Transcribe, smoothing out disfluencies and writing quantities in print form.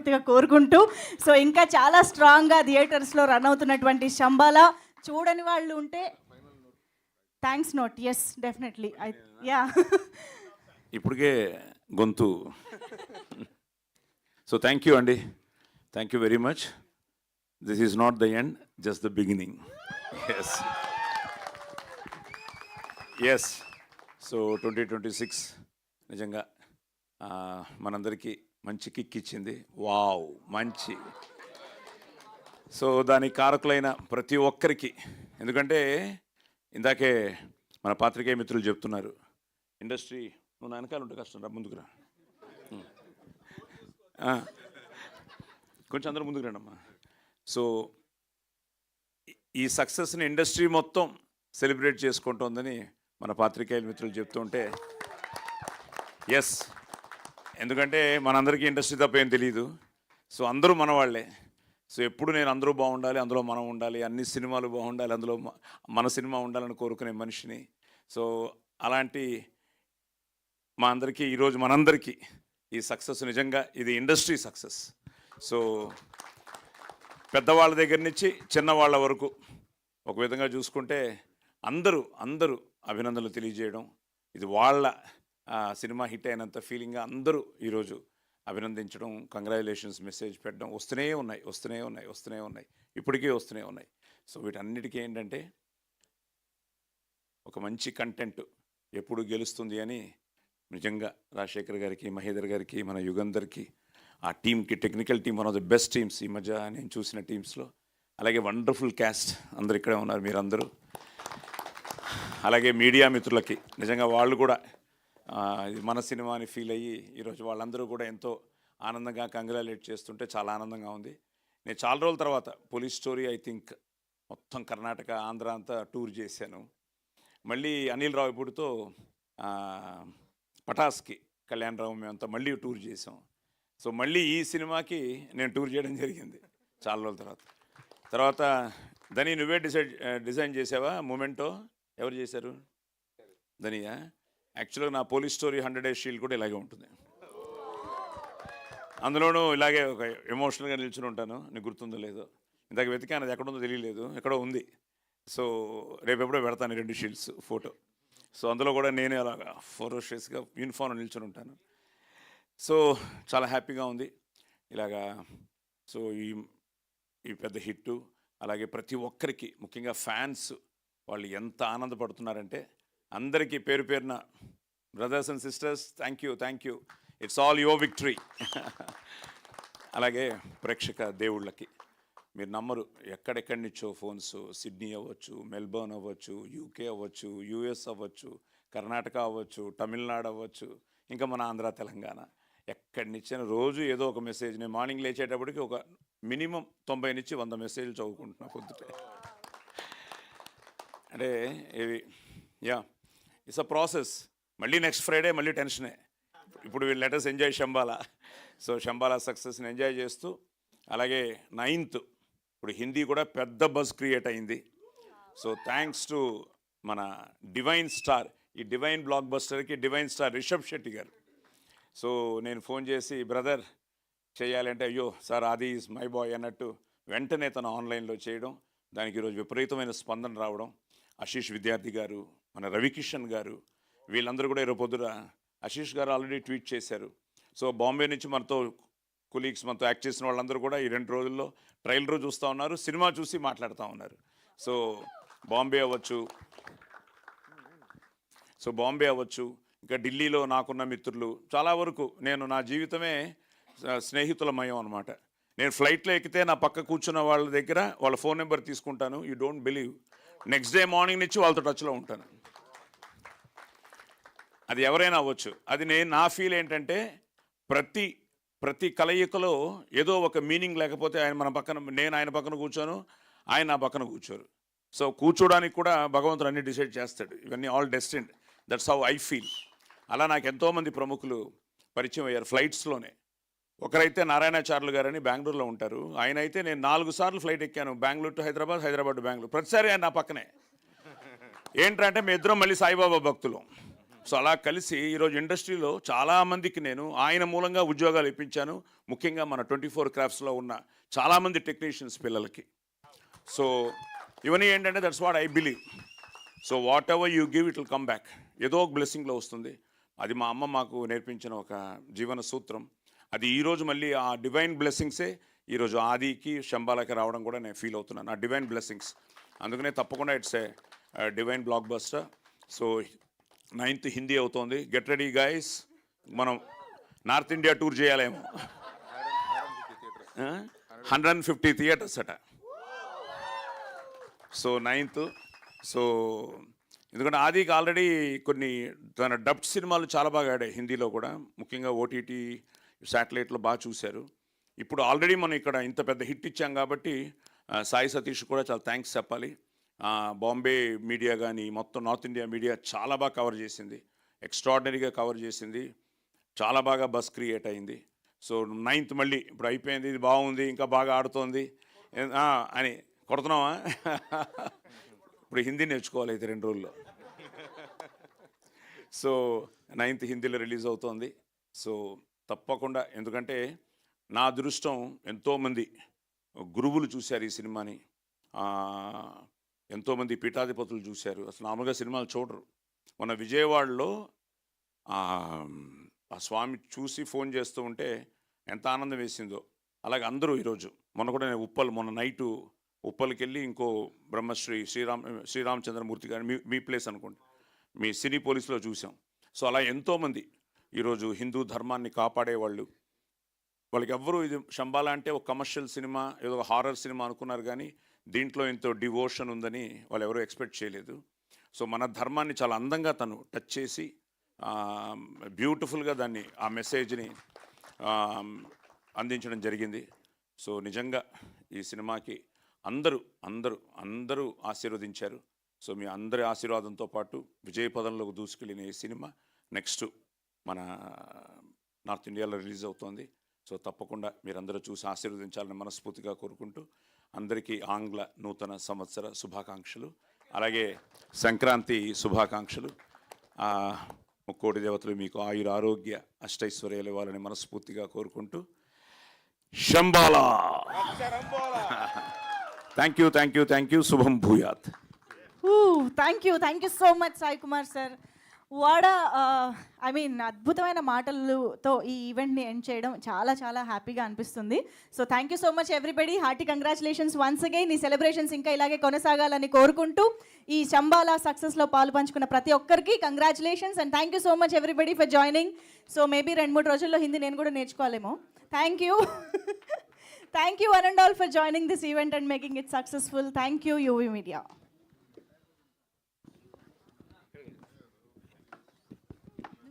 మనస్ఫూర్తిగా కోరుకుంటూ, సో ఇంకా చాలా స్ట్రాంగ్గా థియేటర్స్లో రన్ అవుతున్నటువంటి శంబాల చూడని వాళ్ళు ఉంటే thanks note. Yes definitely. Yeah ఇప్పటికే గొంతు. సో థ్యాంక్ యూ అండి, thank you very much. This is not the end, just the beginning. Yes yes. So 2026 నిజంగా మనందరికీ మంచి కిక్ ఇచ్చింది. వావ్, మంచి. సో దానికి కారకులైన ప్రతి ఒక్కరికి, ఎందుకంటే ఇందాకే మన పాత్రికేయ మిత్రులు చెప్తున్నారు, ఇండస్ట్రీ నువ్వు వెనకాల ఉంటే కష్టం, రా ముందుకురా, కొంచెం అందరూ ముందుకు రండమ్మా. సో ఈ సక్సెస్ని ఇండస్ట్రీ మొత్తం సెలబ్రేట్ చేసుకుంటోందని మన పాత్రికేయుల మిత్రులు చెప్తుంటే ఎస్, ఎందుకంటే మనందరికీ ఇండస్ట్రీ తప్ప ఏం తెలియదు. సో అందరూ మన వాళ్ళే. సో ఎప్పుడు నేను అందరూ బాగుండాలి, అందులో మనం ఉండాలి, అన్ని సినిమాలు బాగుండాలి, అందులో మన సినిమా ఉండాలని కోరుకునే మనిషిని. సో అలాంటి మా అందరికీ ఈరోజు మనందరికీ ఈ సక్సెస్ నిజంగా ఇది ఇండస్ట్రీ సక్సెస్. సో పెద్దవాళ్ళ దగ్గర నుంచి చిన్నవాళ్ళ వరకు ఒక విధంగా చూసుకుంటే అందరూ అభినందనలు తెలియజేయడం, ఇది వాళ్ళ సినిమా హిట్ అయినంత ఫీలింగ్గా అందరూ ఈరోజు అభినందించడం, కంగ్రాచులేషన్స్ మెసేజ్ పెట్టడం వస్తూనే ఉన్నాయి, ఇప్పటికీ వస్తూనే ఉన్నాయి. సో వీటన్నిటికీ ఏంటంటే ఒక మంచి కంటెంట్ ఎప్పుడు గెలుస్తుంది అని నిజంగా రాజశేఖర్ గారికి, మహేందర్ గారికి, మన యుగంధర్కి, ఆ టీంకి, technical team one of the best teams ఈ మధ్య నేను చూసిన టీమ్స్లో. అలాగే వండర్ఫుల్ క్యాస్ట్, అందరు ఇక్కడే ఉన్నారు మీరందరూ. అలాగే మీడియా మిత్రులకి నిజంగా వాళ్ళు కూడా ఇది మన సినిమా అని ఫీల్ అయ్యి ఈరోజు వాళ్ళందరూ కూడా ఎంతో ఆనందంగా కంగ్రాచులేట్ చేస్తుంటే చాలా ఆనందంగా ఉంది. నేను చాలా రోజుల తర్వాత పోలీస్ స్టోరీ ఐ థింక్ మొత్తం కర్ణాటక, ఆంధ్ర అంతా టూర్ చేశాను. మళ్ళీ అనిల్ రావిపూడితో పటాస్కి కళ్యాణరావు మేమంతా మళ్ళీ టూర్ చేసాం. సో మళ్ళీ ఈ సినిమాకి నేను టూర్ చేయడం జరిగింది చాలా రోజుల తర్వాత. దని నువ్వే డిజైన్ చేసావా మూమెంటో? ఎవరు చేశారు? ధనియా? యాక్చువల్గా నా పోలీస్ స్టోరీ 100 Days షీల్డ్ కూడా ఇలాగే ఉంటుంది. అందులోనూ ఇలాగే ఒక ఎమోషనల్గా నిల్చుని ఉంటాను. నీకు గుర్తుందో లేదో, ఇందాక వెతికాను, అది ఎక్కడుందో తెలియలేదు, ఎక్కడో ఉంది. సో రేపు ఎప్పుడో పెడతాను 2 షీల్డ్స్ ఫోటో. సో అందులో కూడా నేనే అలాగా ఫోరోషియస్గా యూనిఫామ్ నిల్చుని ఉంటాను. సో చాలా హ్యాపీగా ఉంది ఇలాగా. సో ఈ పెద్ద హిట్టు, అలాగే ప్రతి ఒక్కరికి, ముఖ్యంగా ఫ్యాన్స్ వాళ్ళు ఎంత ఆనందపడుతున్నారంటే అందరికీ పేరు పేరున brothers and sisters thank you. It's all your victory. అలాగే ప్రేక్షక దేవుళ్ళకి మీరు నమ్మరు, ఎక్కడెక్కడి నుంచో ఫోన్స్, సిడ్నీ అవ్వచ్చు, మెల్బోర్న్ అవ్వచ్చు, యూకే అవ్వచ్చు, యూఎస్ అవ్వచ్చు, కర్ణాటక అవ్వచ్చు, తమిళనాడు అవ్వచ్చు, ఇంకా మన ఆంధ్ర, తెలంగాణ, ఎక్కడి నుంచైనా రోజు ఏదో ఒక మెసేజ్. నేను మార్నింగ్ లేచేటప్పటికి ఒక మినిమం 90 నుంచి 100 మెసేజ్లు చదువుకుంటున్నా పొద్దుటే. అంటే ఇవి ఇట్స్ అ ప్రాసెస్. మళ్ళీ నెక్స్ట్ ఫ్రైడే మళ్ళీ టెన్షనే. ఇప్పుడు let us enjoy Shambhala. So Shambhala సక్సెస్ని ఎంజాయ్ చేస్తూ, అలాగే 9th ఇప్పుడు హిందీ కూడా పెద్ద బజ్ క్రియేట్ అయింది. సో థ్యాంక్స్ టు మన డివైన్ స్టార్, ఈ డివైన్ బ్లాక్ బస్టర్కి divine star Rishab Shetty garu. So నేను ఫోన్ చేసి బ్రదర్ చేయాలంటే, అయ్యో సార్ ఆది ఈజ్ మై బాయ్ అన్నట్టు వెంటనే తను ఆన్లైన్లో చేయడం, దానికి ఈరోజు విపరీతమైన స్పందన రావడం. ఆశీష్ విద్యార్థి గారు, మన రవికిషన్ గారు, వీళ్ళందరూ కూడా ఈరోజు పొద్దున ఆశీష్ గారు ఆల్రెడీ ట్వీట్ చేశారు. సో బాంబే నుంచి మనతో కొలీగ్స్, మనతో యాక్ట్ చేసిన వాళ్ళందరూ కూడా ఈ 2 రోజుల్లో ట్రైలర్ చూస్తూ ఉన్నారు, సినిమా చూసి మాట్లాడుతూ ఉన్నారు. సో బాంబే అవ్వచ్చు, ఇంకా ఢిల్లీలో నాకున్న మిత్రులు చాలా వరకు, నేను నా జీవితమే స్నేహితులమయం అనమాట. నేను ఫ్లైట్లో ఎక్కితే నా పక్క కూర్చున్న వాళ్ళ దగ్గర వాళ్ళ ఫోన్ నెంబర్ తీసుకుంటాను. You don't believe, next day morning నుంచి వాళ్ళతో టచ్లో ఉంటాను. అది ఎవరైనా అవ్వచ్చు. అది నా ఫీల్ ఏంటంటే ప్రతి కలయికలో ఏదో ఒక మీనింగ్ లేకపోతే నేను ఆయన పక్కన కూర్చోను, ఆయన నా పక్కన కూర్చోరు. సో కూర్చోడానికి కూడా భగవంతుడు అన్ని డిసైడ్ చేస్తాడు. ఇవన్నీ all destined. That's how I feel. అలా నాకు ఎంతోమంది ప్రముఖులు పరిచయం అయ్యారు ఫ్లైట్స్లోనే. ఒకరైతే నారాయణాచార్యులు గారని బెంగళూరులో ఉంటారు. ఆయన అయితే నేను 4 సార్లు ఫ్లైట్ ఎక్కాను, బెంగళూరు టు హైదరాబాద్, హైదరాబాద్ టు బెంగళూరు. ప్రతిసారి ఆయన నా పక్కనే. ఏంటంటే మీ ఇద్దరం మళ్ళీ సాయిబాబా భక్తులు. సో అలా కలిసి ఈరోజు ఇండస్ట్రీలో చాలామందికి నేను ఆయన మూలంగా ఉద్యోగాలు ఇప్పించాను, ముఖ్యంగా మన 24 క్రాఫ్ట్స్లో ఉన్న చాలామంది టెక్నీషియన్స్ పిల్లలకి. సో ఇవన్నీ ఏంటంటే that's what I believe. So what ever you give it will come back. ఏదో ఒక బ్లెస్సింగ్లో వస్తుంది. అది మా అమ్మ మాకు నేర్పించిన ఒక జీవన సూత్రం. అది ఈరోజు మళ్ళీ ఆ డివైన్ బ్లెస్సింగ్సే ఈరోజు ఆదికి శంబాలకి రావడం కూడా నేను ఫీల్ అవుతున్నాను, ఆ డివైన్ బ్లెస్సింగ్స్. అందుకనే తప్పకుండా it's a divine block buster. So 9th Hindi అవుతోంది. గెట్ రెడీ గైస్, మనం నార్త్ ఇండియా టూర్ చేయాలేమో. 150 థియేటర్స్ అట. So 9th. సో ఎందుకంటే ఆదికి ఆల్రెడీ కొన్ని తన డబ్డ్ సినిమాలు చాలా బాగా ఆడాయి హిందీలో కూడా, ముఖ్యంగా ఓటీటీ శాటిలైట్లో బాగా చూశారు. ఇప్పుడు ఆల్రెడీ మనం ఇక్కడ ఇంత పెద్ద హిట్ ఇచ్చాం కాబట్టి సాయి సతీష్ కూడా చాలా థ్యాంక్స్ చెప్పాలి. బాంబే మీడియా కానీ మొత్తం నార్త్ ఇండియా మీడియా చాలా బాగా కవర్ చేసింది, ఎక్స్ట్రాడినరీగా కవర్ చేసింది, చాలా బాగా బస్ క్రియేట్ అయింది. సో 9th మళ్ళీ ఇప్పుడు అయిపోయింది, ఇది బాగుంది, ఇంకా బాగా ఆడుతోంది అని కొడుతున్నావా? ఇప్పుడు హిందీ నేర్చుకోవాలి అయితే 2 రోజుల్లో. సో 9th హిందీలో రిలీజ్ అవుతోంది. సో తప్పకుండా, ఎందుకంటే నా అదృష్టం ఎంతోమంది గురువులు చూశారు ఈ సినిమాని, ఎంతోమంది పీఠాధిపతులు చూశారు. అసలు మామూలుగా సినిమాలు చూడరు. మొన్న విజయవాడలో ఆ స్వామి చూసి ఫోన్ చేస్తూ ఉంటే ఎంత ఆనందం వేసిందో, అలాగే అందరూ ఈరోజు మొన్న కూడా నేను మొన్న నైటు ఉప్పల్కి వెళ్ళి ఇంకో బ్రహ్మశ్రీ శ్రీరామచంద్రమూర్తి గారు మీ ప్లేస్ అనుకోండి, మీ సినీ పోలీసులో చూసాం. సో అలా ఎంతోమంది ఈరోజు హిందూ ధర్మాన్ని కాపాడేవాళ్ళు, వాళ్ళకి ఎవ్వరూ ఇది శంబాలా అంటే ఒక కమర్షియల్ సినిమా, ఏదో హారర్ సినిమా అనుకున్నారు, కానీ దీంట్లో ఎంతో డివోషన్ ఉందని వాళ్ళు ఎవరూ ఎక్స్పెక్ట్ చేయలేదు. సో మన ధర్మాన్ని చాలా అందంగా తను టచ్ చేసి బ్యూటిఫుల్గా దాన్ని, ఆ మెసేజ్ని అందించడం జరిగింది. సో నిజంగా ఈ సినిమాకి అందరూ ఆశీర్వదించారు. సో మీ అందరి ఆశీర్వాదంతో పాటు విజయపదంలోకి దూసుకెళ్ళిన ఈ సినిమా నెక్స్ట్ మన నార్త్ ఇండియాలో రిలీజ్ అవుతోంది. సో తప్పకుండా మీరందరూ చూసి ఆశీర్వదించాలని మనస్ఫూర్తిగా కోరుకుంటూ అందరికీ ఆంగ్ల నూతన సంవత్సర శుభాకాంక్షలు, అలాగే సంక్రాంతి శుభాకాంక్షలు. ముక్కోటి దేవతలు మీకు ఆయుర ఆరోగ్య అష్టైశ్వర్యాలు ఇవ్వాలని మనస్ఫూర్తిగా కోరుకుంటూ శంబాలా. Thank you. శుభం భూయాత్. Thank you so much Sai Kumar sir. అద్భుతమైన మాటలతో ఈ ఈవెంట్ని ఎండ్ చేయడం చాలా చాలా హ్యాపీగా అనిపిస్తుంది. So thank you so much everybody. Hearty congratulations once again. ఈ సెలబ్రేషన్స్ ఇంకా ఇలాగే కొనసాగాలని కోరుకుంటూ ఈ శంబాలా సక్సెస్లో పాలు పంచుకున్న ప్రతి ఒక్కరికి congratulations and thank you so much everybody for joining. So maybe 2-3 రోజుల్లో హిందీ నేను కూడా నేర్చుకోవాలేమో. Thank you one and all for joining this event and making it successful. Thank you UV media.